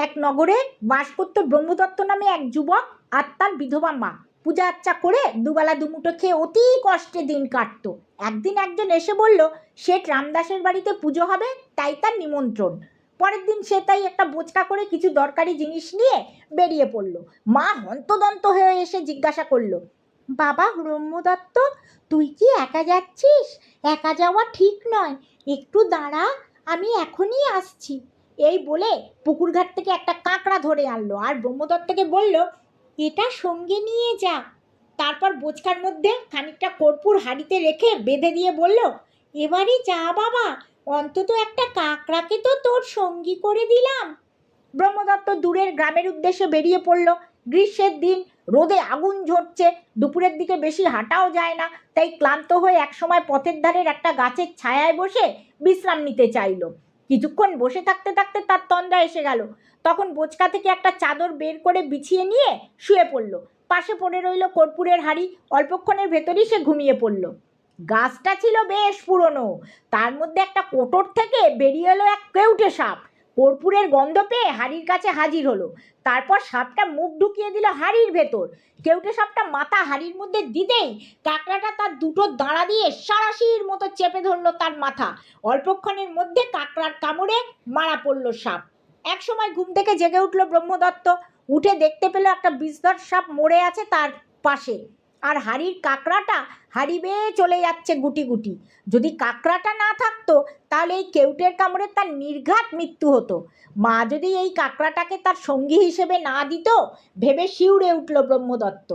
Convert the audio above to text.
এক নগরে বাস করত ব্রহ্মদত্ত নামে এক যুবক আর তার বিধবা মা। পূজা আর্চা করে দুবেলা দুমুঠো খেয়ে অতি কষ্টে দিন কাটত। একদিন একজন এসে বলল শেঠ রামদাসের বাড়িতে পুজো হবে, তাই তার নিমন্ত্রণ। পরের দিন সে তাই একটা বোচকা করে কিছু দরকারি জিনিস নিয়ে বেরিয়ে পড়ল। মা হন্তদন্ত হয়ে এসে জিজ্ঞাসা করল, বাবা ব্রহ্মদত্ত, তুই কি একা যাচ্ছিস? একা যাওয়া ঠিক নয়, একটু দাঁড়া, আমি এখনই আসছি। এই বলে পুকুরঘাট থেকে একটা কাঁকড়া ধরে আনলো আর ব্রহ্মদত্তকে বলল, এটা সঙ্গে নিয়ে যা। তারপর বোচকার মধ্যে খানিকটা কর্পূর হাঁড়িতে রেখে বেঁধে দিয়ে বলল, এবারে যা বাবা, অন্তত একটা কাঁকড়াকে তো তোর সঙ্গী করে দিলাম। ব্রহ্মদত্ত দূরের গ্রামের উদ্দেশ্যে বেরিয়ে পড়ল। গ্রীষ্মের দিন, রোদে আগুন ঝরছে, দুপুরের দিকে বেশি হাঁটাও যায় না, তাই ক্লান্ত হয়ে একসময় পথের ধারের একটা গাছের ছায়ায় বসে বিশ্রাম নিতে চাইল। কিছুক্ষণ বসে থাকতে থাকতে তার তন্দ্রা এসে গেল। তখন বোচকা থেকে একটা চাদর বের করে বিছিয়ে নিয়ে শুয়ে পড়ল। পাশে পড়ে রইল কর্পূরের হাঁড়ি। অল্পক্ষণের ভেতরই সে ঘুমিয়ে পড়ল। গাছটা ছিল বেশ পুরনো, তার মধ্যে একটা কোটর থেকে বেরিয়ে এলো এক কেউটে সাপ। কর্পূরের গন্ধ পেয়ে হাঁড়ির কাছে হাজির হলো। তারপর সাপটা মুখ ঢুকিয়ে দিল হাঁড়ির ভেতর। কেউটে সাপটা মাথা হাঁড়ির মধ্যে দিতেই কাঁকড়াটা তার দুটো দাঁড়া দিয়ে সাঁড়াশির মতো চেপে ধরলো তার মাথা। অল্পক্ষণের মধ্যে কাঁকড়ার কামড়ে মারা পড়ল সাপ। এক সময় ঘুম থেকে জেগে উঠল ব্রহ্মদত্ত। উঠে দেখতে পেল একটা বিষধর সাপ মরে আছে তার পাশে, আর হাঁড়ির কাঁকড়াটা হাঁড়ি বেয়ে চলে যাচ্ছে গুটি গুটি। যদি কাঁকড়াটা না থাকতো তাহলে এই কেউটের কামড়ে তার নির্ঘাত মৃত্যু হতো। মা যদি এই কাঁকড়াটাকে তার সঙ্গী হিসেবে না দিত ভেবে শিউরে উঠল ব্রহ্মদত্ত।